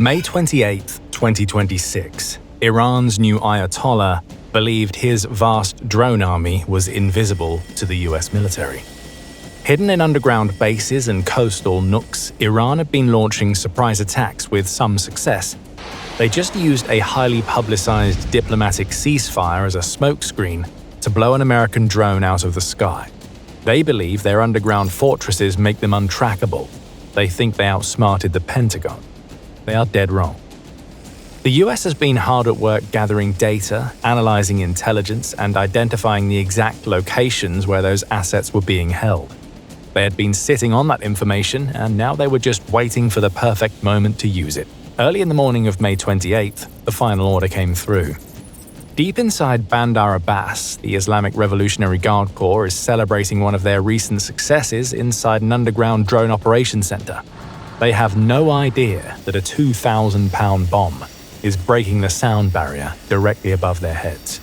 May 28, 2026, Iran's new Ayatollah believed his vast drone army was invisible to the US military. Hidden in underground bases and coastal nooks, Iran had been launching surprise attacks with some success. They just used a highly publicized diplomatic ceasefire as a smokescreen to blow an American drone out of the sky. They believe their underground fortresses make them untrackable. They think they outsmarted the Pentagon. They are dead wrong. The US has been hard at work gathering data, analyzing intelligence, and identifying the exact locations where those assets were being held. They had been sitting on that information, and now they were just waiting for the perfect moment to use it. Early in the morning of May 28th, the final order came through. Deep inside Bandar Abbas, the Islamic Revolutionary Guard Corps is celebrating one of their recent successes inside an underground drone operation center. They have no idea that a 2,000-pound bomb is breaking the sound barrier directly above their heads.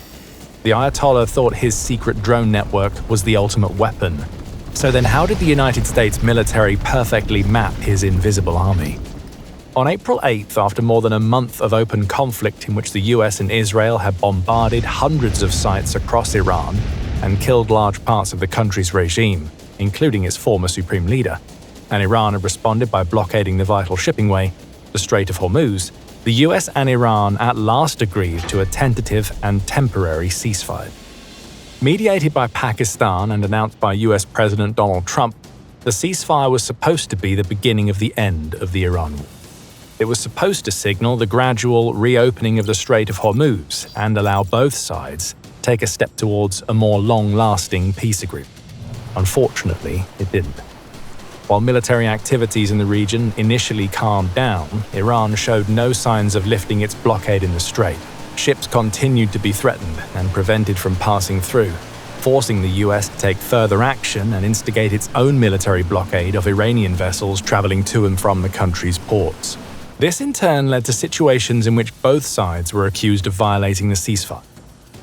The Ayatollah thought his secret drone network was the ultimate weapon. So then how did the United States military perfectly map his invisible army? On April 8th, after more than a month of open conflict in which the US and Israel had bombarded hundreds of sites across Iran and killed large parts of the country's regime, including its former supreme leader, and Iran had responded by blockading the vital shipping way, the Strait of Hormuz, the US and Iran at last agreed to a tentative and temporary ceasefire. Mediated by Pakistan and announced by US President Donald Trump, the ceasefire was supposed to be the beginning of the end of the Iran war. It was supposed to signal the gradual reopening of the Strait of Hormuz and allow both sides take a step towards a more long-lasting peace agreement. Unfortunately, it didn't. While military activities in the region initially calmed down, Iran showed no signs of lifting its blockade in the strait. Ships continued to be threatened and prevented from passing through, forcing the US to take further action and instigate its own military blockade of Iranian vessels traveling to and from the country's ports. This in turn led to situations in which both sides were accused of violating the ceasefire.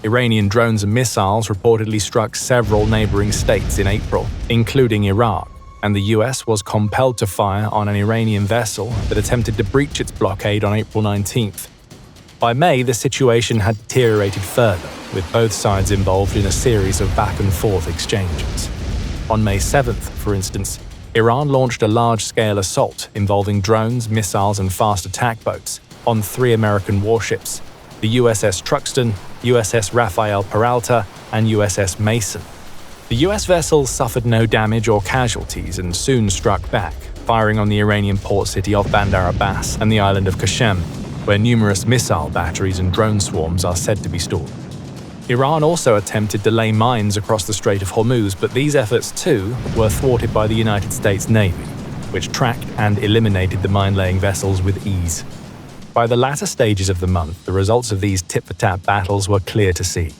Iranian drones and missiles reportedly struck several neighboring states in April, including Iraq, and the US was compelled to fire on an Iranian vessel that attempted to breach its blockade on April 19th. By May, the situation had deteriorated further, with both sides involved in a series of back-and-forth exchanges. On May 7th, for instance, Iran launched a large-scale assault involving drones, missiles, and fast attack boats on 3 American warships, the USS Truxtun, USS Rafael Peralta, and USS Mason. The US vessels suffered no damage or casualties and soon struck back, firing on the Iranian port city of Bandar Abbas and the island of Qashem, where numerous missile batteries and drone swarms are said to be stored. Iran also attempted to lay mines across the Strait of Hormuz, but these efforts too were thwarted by the United States Navy, which tracked and eliminated the mine-laying vessels with ease. By the latter stages of the month, the results of these tit-for-tat battles were clear to see.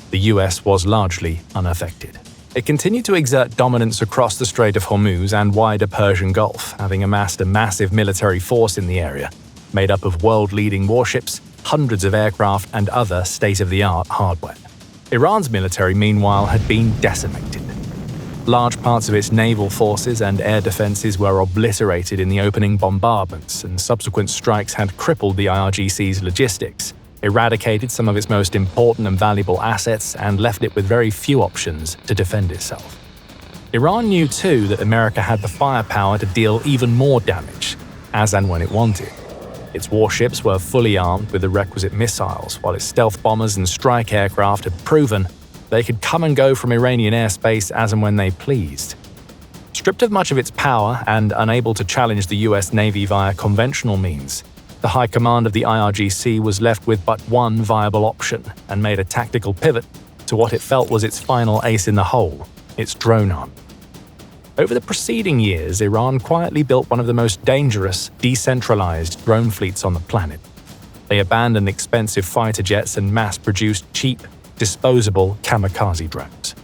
The US was largely unaffected. It continued to exert dominance across the Strait of Hormuz and wider Persian Gulf, having amassed a massive military force in the area, made up of world-leading warships, hundreds of aircraft, and other state-of-the-art hardware. Iran's military, meanwhile, had been decimated. Large parts of its naval forces and air defenses were obliterated in the opening bombardments, and subsequent strikes had crippled the IRGC's logistics, eradicated some of its most important and valuable assets, and left it with very few options to defend itself. Iran knew too that America had the firepower to deal even more damage, as and when it wanted. Its warships were fully armed with the requisite missiles, while its stealth bombers and strike aircraft had proven they could come and go from Iranian airspace as and when they pleased. Stripped of much of its power and unable to challenge the US Navy via conventional means, the High Command of the IRGC was left with but one viable option and made a tactical pivot to what it felt was its final ace in the hole, its drone arm. Over the preceding years, Iran quietly built one of the most dangerous, decentralized drone fleets on the planet. They abandoned expensive fighter jets and mass-produced cheap, disposable kamikaze drones.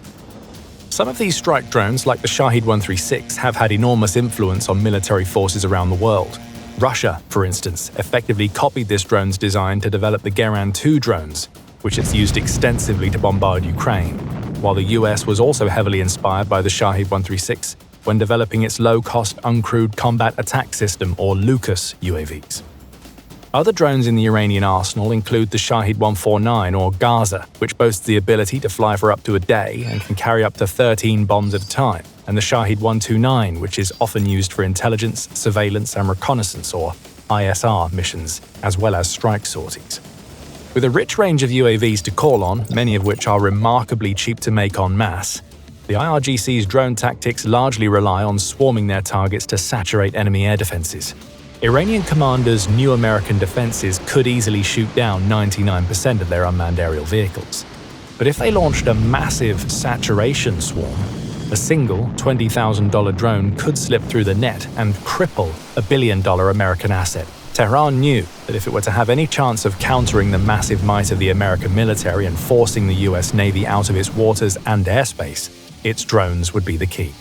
Some of these strike drones, like the Shahed-136, have had enormous influence on military forces around the world. Russia, for instance, effectively copied this drone's design to develop the Geran 2 drones, which it's used extensively to bombard Ukraine, while the US was also heavily inspired by the Shahed-136 when developing its low-cost uncrewed combat attack system, or LUCAS UAVs. Other drones in the Iranian arsenal include the Shahed-129 or Gaza, which boasts the ability to fly for up to a day and can carry up to 13 bombs at a time, and the Shahed-129, which is often used for intelligence, surveillance, and reconnaissance or ISR missions, as well as strike sorties. With a rich range of UAVs to call on, many of which are remarkably cheap to make en masse, the IRGC's drone tactics largely rely on swarming their targets to saturate enemy air defenses. Iranian commanders' new American defenses could easily shoot down 99% of their unmanned aerial vehicles. But if they launched a massive saturation swarm, a single $20,000 drone could slip through the net and cripple a billion-dollar American asset. Tehran knew that if it were to have any chance of countering the massive might of the American military and forcing the US Navy out of its waters and airspace, its drones would be the key.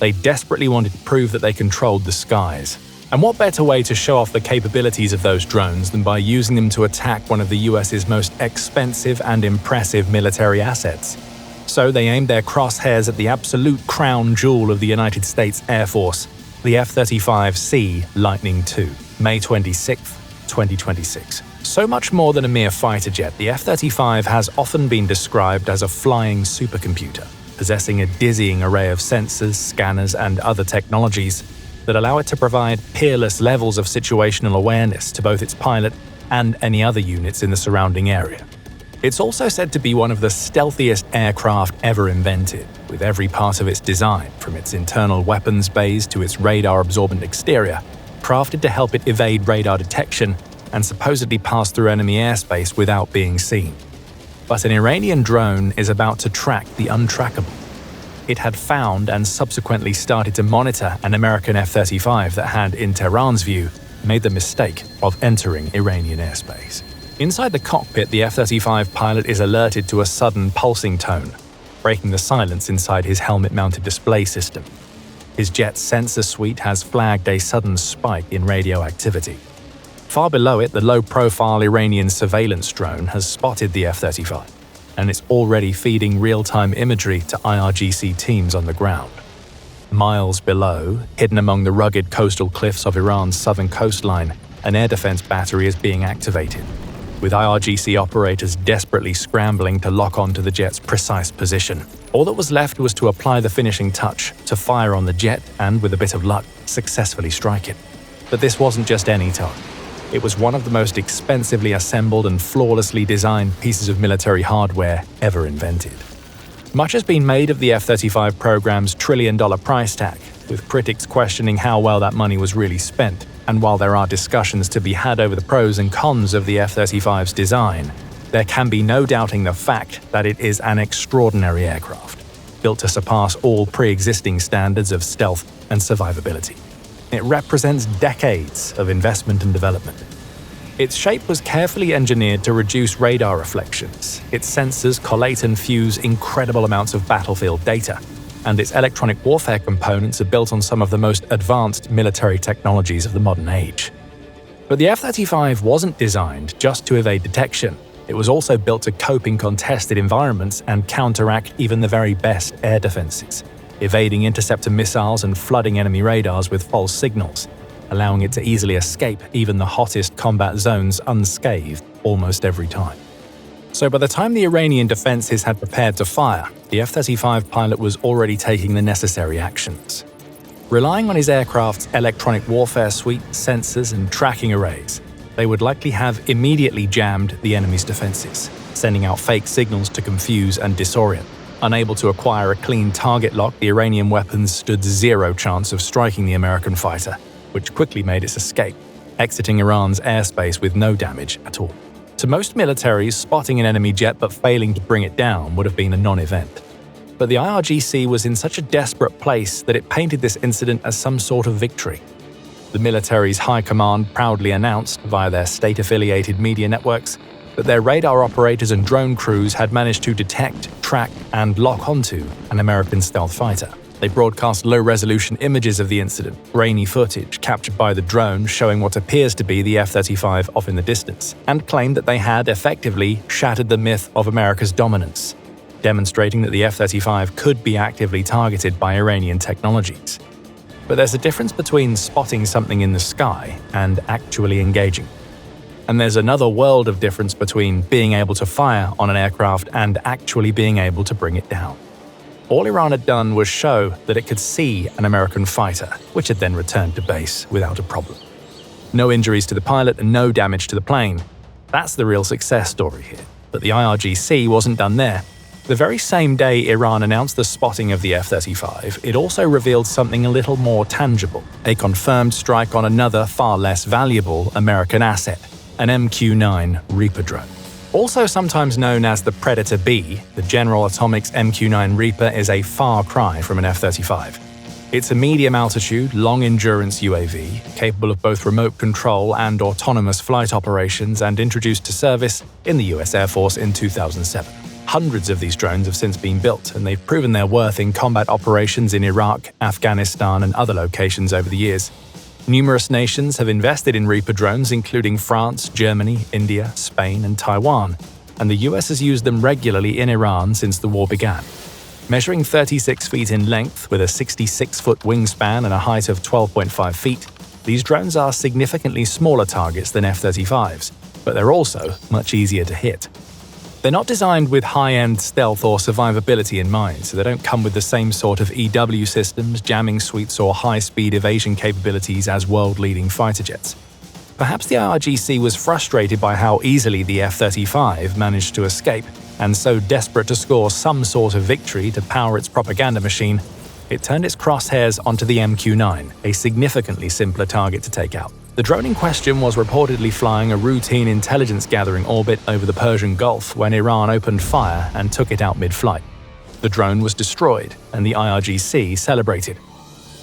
They desperately wanted to prove that they controlled the skies. And what better way to show off the capabilities of those drones than by using them to attack one of the US's most expensive and impressive military assets? So they aimed their crosshairs at the absolute crown jewel of the United States Air Force, the F-35C Lightning II, May 26, 2026. So much more than a mere fighter jet, the F-35 has often been described as a flying supercomputer, possessing a dizzying array of sensors, scanners, and other technologies that allow it to provide peerless levels of situational awareness to both its pilot and any other units in the surrounding area. It's also said to be one of the stealthiest aircraft ever invented, with every part of its design, from its internal weapons bays to its radar-absorbent exterior, crafted to help it evade radar detection and supposedly pass through enemy airspace without being seen. But an Iranian drone is about to track the untrackable. It had found and subsequently started to monitor an American F-35 that had, in Tehran's view, made the mistake of entering Iranian airspace. Inside the cockpit, the F-35 pilot is alerted to a sudden pulsing tone, breaking the silence inside his helmet-mounted display system. His jet's sensor suite has flagged a sudden spike in radioactivity. Far below it, the low-profile Iranian surveillance drone has spotted the F-35, and it's already feeding real-time imagery to IRGC teams on the ground. Miles below, hidden among the rugged coastal cliffs of Iran's southern coastline, an air defense battery is being activated, with IRGC operators desperately scrambling to lock onto the jet's precise position. All that was left was to apply the finishing touch, to fire on the jet and, with a bit of luck, successfully strike it. But this wasn't just any target. It was one of the most expensively assembled and flawlessly designed pieces of military hardware ever invented. Much has been made of the F-35 program's trillion-dollar price tag, with critics questioning how well that money was really spent. And while there are discussions to be had over the pros and cons of the F-35's design, there can be no doubting the fact that it is an extraordinary aircraft, built to surpass all pre-existing standards of stealth and survivability. It represents decades of investment and development. Its shape was carefully engineered to reduce radar reflections. Its sensors collate and fuse incredible amounts of battlefield data, and its electronic warfare components are built on some of the most advanced military technologies of the modern age. But the F-35 wasn't designed just to evade detection. It was also built to cope in contested environments and counteract even the very best air defenses, evading interceptor missiles and flooding enemy radars with false signals, allowing it to easily escape even the hottest combat zones unscathed almost every time. So by the time the Iranian defenses had prepared to fire, the F-35 pilot was already taking the necessary actions. Relying on his aircraft's electronic warfare suite, sensors, and tracking arrays, they would likely have immediately jammed the enemy's defenses, sending out fake signals to confuse and disorient. Unable to acquire a clean target lock, the Iranian weapons stood zero chance of striking the American fighter, which quickly made its escape, exiting Iran's airspace with no damage at all. To most militaries, spotting an enemy jet but failing to bring it down would have been a non-event. But the IRGC was in such a desperate place that it painted this incident as some sort of victory. The military's high command proudly announced, via their state-affiliated media networks, that their radar operators and drone crews had managed to detect, track, and lock onto an American stealth fighter. They broadcast low-resolution images of the incident, grainy footage captured by the drone showing what appears to be the F-35 off in the distance, and claimed that they had effectively shattered the myth of America's dominance, demonstrating that the F-35 could be actively targeted by Iranian technologies. But there's a difference between spotting something in the sky and actually engaging. And there's another world of difference between being able to fire on an aircraft and actually being able to bring it down. All Iran had done was show that it could see an American fighter, which had then returned to base without a problem. No injuries to the pilot and no damage to the plane. That's the real success story here. But the IRGC wasn't done there. The very same day Iran announced the spotting of the F-35, it also revealed something a little more tangible, a confirmed strike on another far less valuable American asset, an MQ-9 Reaper drone. Also sometimes known as the Predator B, the General Atomics MQ-9 Reaper is a far cry from an F-35. It's a medium-altitude, long-endurance UAV, capable of both remote control and autonomous flight operations and introduced to service in the US Air Force in 2007. Hundreds of these drones have since been built, and they've proven their worth in combat operations in Iraq, Afghanistan, and other locations over the years. Numerous nations have invested in Reaper drones, including France, Germany, India, Spain, and Taiwan, and the US has used them regularly in Iran since the war began. Measuring 36 feet in length with a 66-foot wingspan and a height of 12.5 feet, these drones are significantly smaller targets than F-35s, but they're also much easier to hit. They're not designed with high-end stealth or survivability in mind, so they don't come with the same sort of EW systems, jamming suites, or high-speed evasion capabilities as world-leading fighter jets. Perhaps the IRGC was frustrated by how easily the F-35 managed to escape, and so desperate to score some sort of victory to power its propaganda machine, it turned its crosshairs onto the MQ-9, a significantly simpler target to take out. The drone in question was reportedly flying a routine intelligence-gathering orbit over the Persian Gulf when Iran opened fire and took it out mid-flight. The drone was destroyed, and the IRGC celebrated.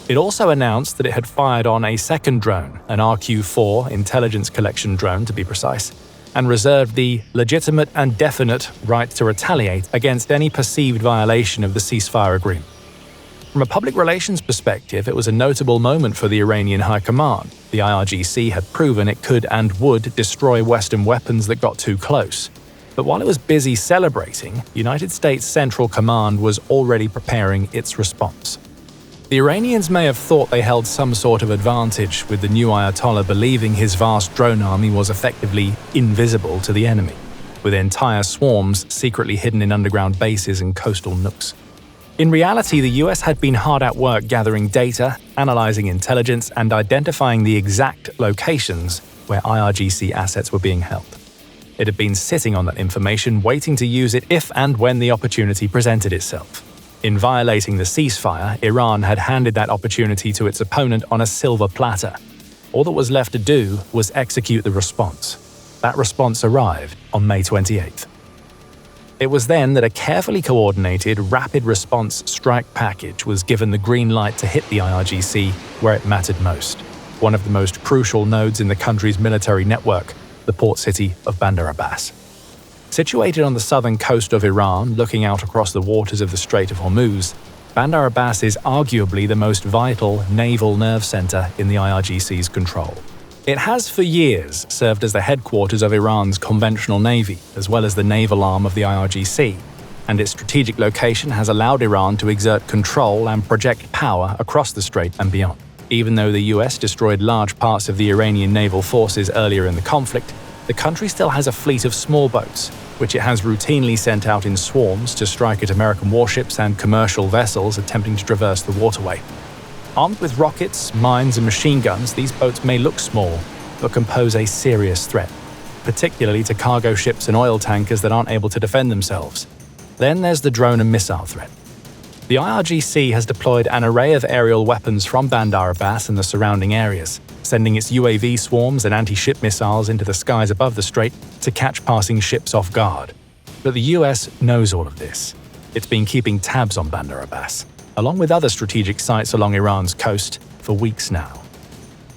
It also announced that it had fired on a second drone, an RQ-4 intelligence collection drone to be precise, and reserved the legitimate and definite right to retaliate against any perceived violation of the ceasefire agreement. From a public relations perspective, it was a notable moment for the Iranian High Command. The IRGC had proven it could and would destroy Western weapons that got too close. But while it was busy celebrating, United States Central Command was already preparing its response. The Iranians may have thought they held some sort of advantage, with the new Ayatollah believing his vast drone army was effectively invisible to the enemy, with entire swarms secretly hidden in underground bases and coastal nooks. In reality, the US had been hard at work gathering data, analyzing intelligence, and identifying the exact locations where IRGC assets were being held. It had been sitting on that information, waiting to use it if and when the opportunity presented itself. In violating the ceasefire, Iran had handed that opportunity to its opponent on a silver platter. All that was left to do was execute the response. That response arrived on May 28th. It was then that a carefully coordinated, rapid response strike package was given the green light to hit the IRGC where it mattered most, one of the most crucial nodes in the country's military network, the port city of Bandar Abbas. Situated on the southern coast of Iran, looking out across the waters of the Strait of Hormuz, Bandar Abbas is arguably the most vital naval nerve center in the IRGC's control. It has for years served as the headquarters of Iran's conventional navy, as well as the naval arm of the IRGC, and its strategic location has allowed Iran to exert control and project power across the strait and beyond. Even though the US destroyed large parts of the Iranian naval forces earlier in the conflict, the country still has a fleet of small boats, which it has routinely sent out in swarms to strike at American warships and commercial vessels attempting to traverse the waterway. Armed with rockets, mines, and machine guns, these boats may look small, but can pose a serious threat, particularly to cargo ships and oil tankers that aren't able to defend themselves. Then there's the drone and missile threat. The IRGC has deployed an array of aerial weapons from Bandar Abbas and the surrounding areas, sending its UAV swarms and anti-ship missiles into the skies above the strait to catch passing ships off guard. But the US knows all of this. It's been keeping tabs on Bandar Abbas, along with other strategic sites along Iran's coast, for weeks now.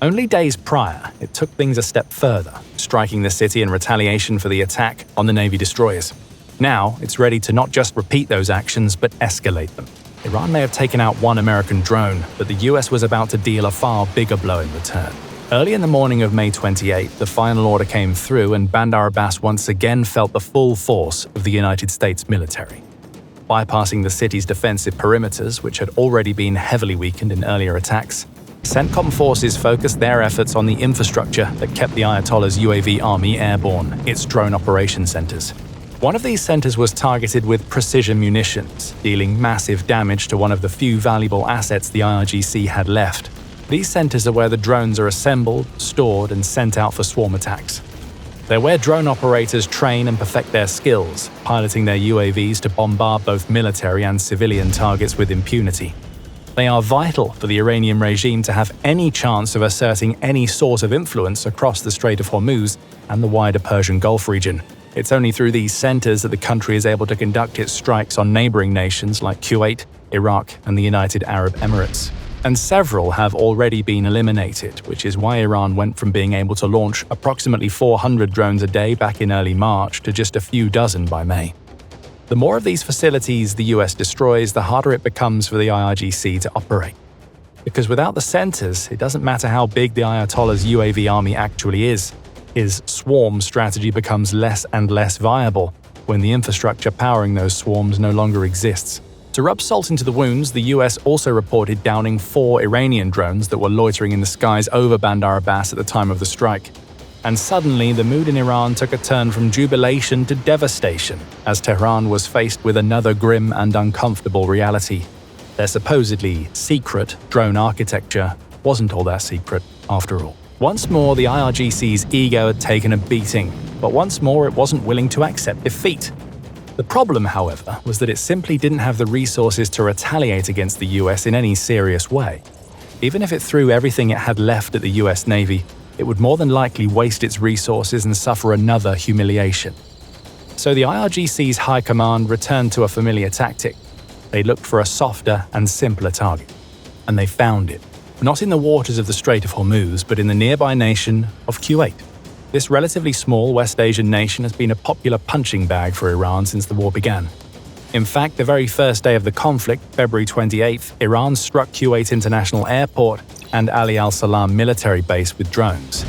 Only days prior, it took things a step further, striking the city in retaliation for the attack on the Navy destroyers. Now, it's ready to not just repeat those actions, but escalate them. Iran may have taken out one American drone, but the US was about to deal a far bigger blow in return. Early in the morning of May 28, the final order came through, and Bandar Abbas once again felt the full force of the United States military. Bypassing the city's defensive perimeters, which had already been heavily weakened in earlier attacks, CENTCOM forces focused their efforts on the infrastructure that kept the Ayatollah's UAV army airborne, its drone operation centers. One of these centers was targeted with precision munitions, dealing massive damage to one of the few valuable assets the IRGC had left. These centers are where the drones are assembled, stored, and sent out for swarm attacks. They're where drone operators train and perfect their skills, piloting their UAVs to bombard both military and civilian targets with impunity. They are vital for the Iranian regime to have any chance of asserting any sort of influence across the Strait of Hormuz and the wider Persian Gulf region. It's only through these centers that the country is able to conduct its strikes on neighboring nations like Kuwait, Iraq, and the United Arab Emirates. And several have already been eliminated, which is why Iran went from being able to launch approximately 400 drones a day back in early March to just a few dozen by May. The more of these facilities the US destroys, the harder it becomes for the IRGC to operate. Because without the centers, it doesn't matter how big the Ayatollah's UAV army actually is. His swarm strategy becomes less and less viable when the infrastructure powering those swarms no longer exists. To rub salt into the wounds, the US also reported downing 4 Iranian drones that were loitering in the skies over Bandar Abbas at the time of the strike. And suddenly, the mood in Iran took a turn from jubilation to devastation, as Tehran was faced with another grim and uncomfortable reality. Their supposedly secret drone architecture wasn't all that secret after all. Once more, the IRGC's ego had taken a beating, but once more it wasn't willing to accept defeat. The problem, however, was that it simply didn't have the resources to retaliate against the US in any serious way. Even if it threw everything it had left at the US Navy, it would more than likely waste its resources and suffer another humiliation. So the IRGC's high command returned to a familiar tactic. They looked for a softer and simpler target. And they found it. Not in the waters of the Strait of Hormuz, but in the nearby nation of Kuwait. This relatively small West Asian nation has been a popular punching bag for Iran since the war began. In fact, the very first day of the conflict, February 28th, Iran struck Kuwait International Airport and Ali al-Salam military base with drones.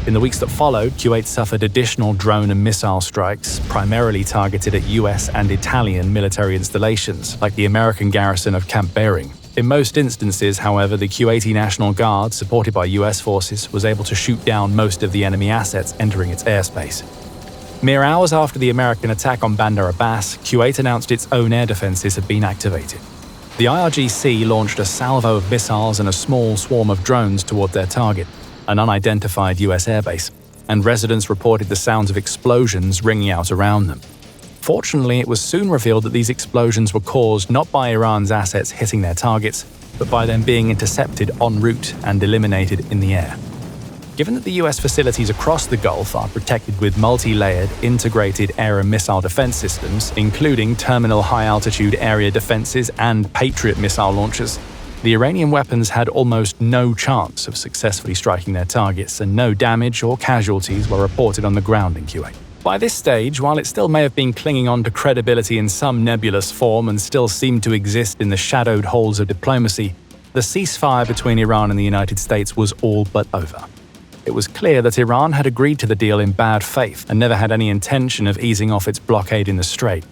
In the weeks that followed, Kuwait suffered additional drone and missile strikes, primarily targeted at US and Italian military installations, like the American garrison of Camp Bering. In most instances, however, the Kuwaiti National Guard, supported by US forces, was able to shoot down most of the enemy assets entering its airspace. Mere hours after the American attack on Bandar Abbas, Kuwait announced its own air defenses had been activated. The IRGC launched a salvo of missiles and a small swarm of drones toward their target, an unidentified US airbase, and residents reported the sounds of explosions ringing out around them. Fortunately, it was soon revealed that these explosions were caused not by Iran's assets hitting their targets, but by them being intercepted en route and eliminated in the air. Given that the US facilities across the Gulf are protected with multi-layered, integrated air and missile defense systems, including terminal high-altitude area defenses and Patriot missile launchers, the Iranian weapons had almost no chance of successfully striking their targets, and no damage or casualties were reported on the ground in Kuwait. By this stage, while it still may have been clinging on to credibility in some nebulous form and still seemed to exist in the shadowed halls of diplomacy, the ceasefire between Iran and the United States was all but over. It was clear that Iran had agreed to the deal in bad faith and never had any intention of easing off its blockade in the strait.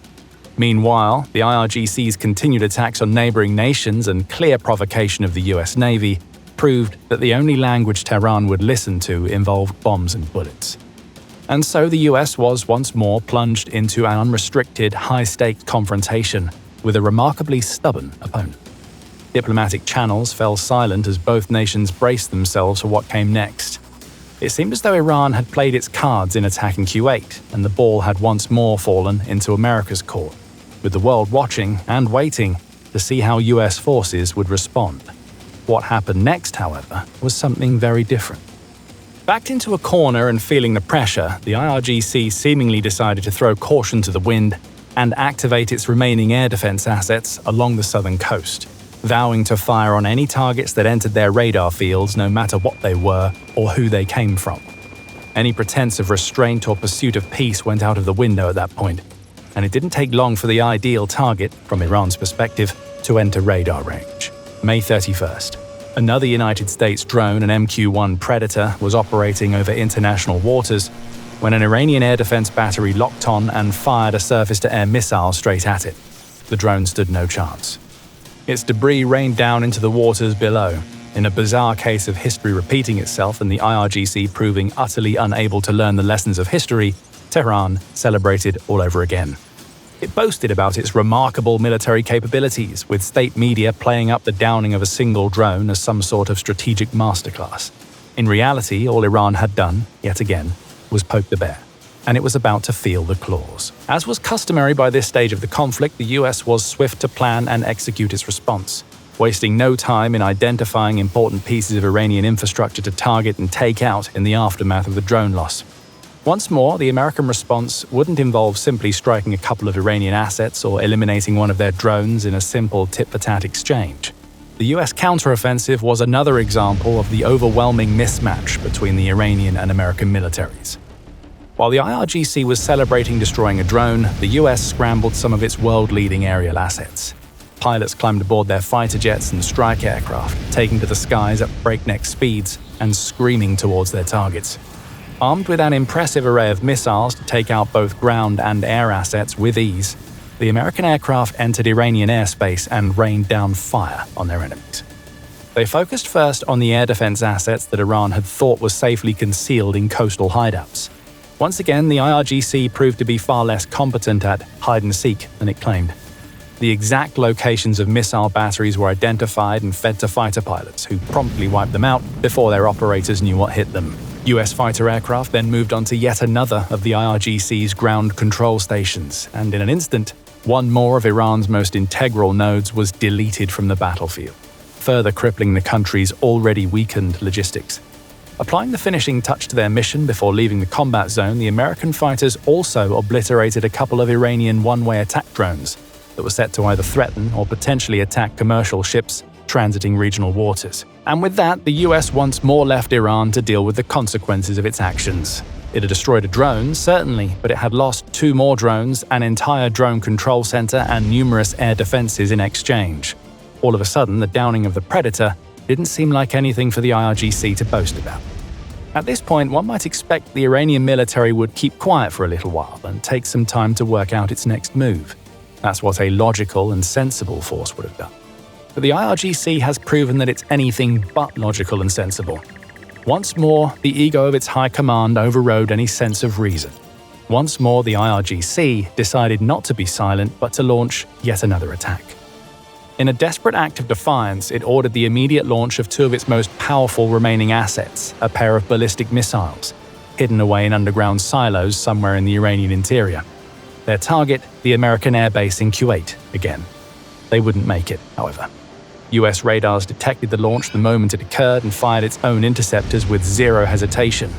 Meanwhile, the IRGC's continued attacks on neighboring nations and clear provocation of the US Navy proved that the only language Tehran would listen to involved bombs and bullets. And so the US was once more plunged into an unrestricted, high-stakes confrontation with a remarkably stubborn opponent. Diplomatic channels fell silent as both nations braced themselves for what came next. It seemed as though Iran had played its cards in attacking Kuwait, and the ball had once more fallen into America's court, with the world watching and waiting to see how US forces would respond. What happened next, however, was something very different. Backed into a corner and feeling the pressure, the IRGC seemingly decided to throw caution to the wind and activate its remaining air defense assets along the southern coast, vowing to fire on any targets that entered their radar fields no matter what they were or who they came from. Any pretense of restraint or pursuit of peace went out of the window at that point, and it didn't take long for the ideal target, from Iran's perspective, to enter radar range. May 31st. Another United States drone, an MQ-1 Predator, was operating over international waters when an Iranian air defense battery locked on and fired a surface-to-air missile straight at it. The drone stood no chance. Its debris rained down into the waters below, In a bizarre case of history repeating itself and the IRGC proving utterly unable to learn the lessons of history, Tehran celebrated all over again. It boasted about its remarkable military capabilities, with state media playing up the downing of a single drone as some sort of strategic masterclass. In reality, all Iran had done, yet again, was poke the bear, and it was about to feel the claws. As was customary by this stage of the conflict, the US was swift to plan and execute its response, wasting no time in identifying important pieces of Iranian infrastructure to target and take out in the aftermath of the drone loss. Once more, the American response wouldn't involve simply striking a couple of Iranian assets or eliminating one of their drones in a simple tit-for-tat exchange. The US counteroffensive was another example of the overwhelming mismatch between the Iranian and American militaries. While the IRGC was celebrating destroying a drone, the US scrambled some of its world-leading aerial assets. Pilots climbed aboard their fighter jets and strike aircraft, taking to the skies at breakneck speeds and screaming towards their targets. Armed with an impressive array of missiles to take out both ground and air assets with ease, the American aircraft entered Iranian airspace and rained down fire on their enemies. They focused first on the air defense assets that Iran had thought were safely concealed in coastal hideouts. Once again, the IRGC proved to be far less competent at hide-and-seek than it claimed. The exact locations of missile batteries were identified and fed to fighter pilots, who promptly wiped them out before their operators knew what hit them. US fighter aircraft then moved on to yet another of the IRGC's ground control stations, and in an instant, one more of Iran's most integral nodes was deleted from the battlefield, further crippling the country's already weakened logistics. Applying the finishing touch to their mission before leaving the combat zone, the American fighters also obliterated a couple of Iranian one-way attack drones that were set to either threaten or potentially attack commercial ships transiting regional waters. And with that, the US once more left Iran to deal with the consequences of its actions. It had destroyed a drone, certainly, but it had lost 2 more drones, an entire drone control center, and numerous air defenses in exchange. All of a sudden, the downing of the Predator didn't seem like anything for the IRGC to boast about. At this point, one might expect the Iranian military would keep quiet for a little while and take some time to work out its next move. That's what a logical and sensible force would have done. But the IRGC has proven that it's anything but logical and sensible. Once more, the ego of its high command overrode any sense of reason. Once more, the IRGC decided not to be silent but to launch yet another attack. In a desperate act of defiance, it ordered the immediate launch of 2 of its most powerful remaining assets, a pair of ballistic missiles, hidden away in underground silos somewhere in the Iranian interior. Their target, the American airbase in Kuwait, again. They wouldn't make it, however. US radars detected the launch the moment it occurred and fired its own interceptors with zero hesitation.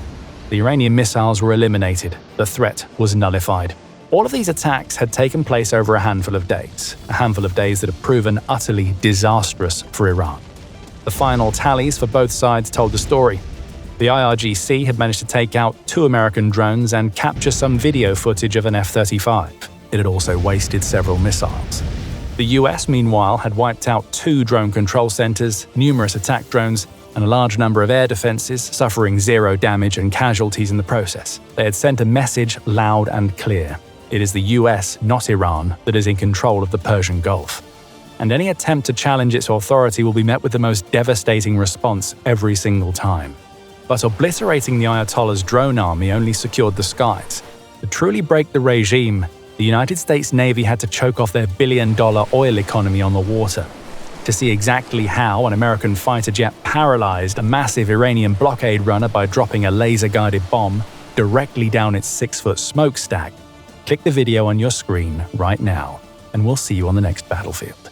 The Iranian missiles were eliminated. The threat was nullified. All of these attacks had taken place over a handful of days that have proven utterly disastrous for Iran. The final tallies for both sides told the story. The IRGC had managed to take out 2 American drones and capture some video footage of an F-35. It had also wasted several missiles. The US, meanwhile, had wiped out 2 drone control centers, numerous attack drones, and a large number of air defenses, suffering 0 damage and casualties in the process. They had sent a message loud and clear. It is the US, not Iran, that is in control of the Persian Gulf. And any attempt to challenge its authority will be met with the most devastating response every single time. But obliterating the Ayatollah's drone army only secured the skies. To truly break the regime, the United States Navy had to choke off their billion-dollar oil economy on the water. To see exactly how an American fighter jet paralyzed a massive Iranian blockade runner by dropping a laser-guided bomb directly down its 6-foot smokestack, click the video on your screen right now, and we'll see you on the next battlefield.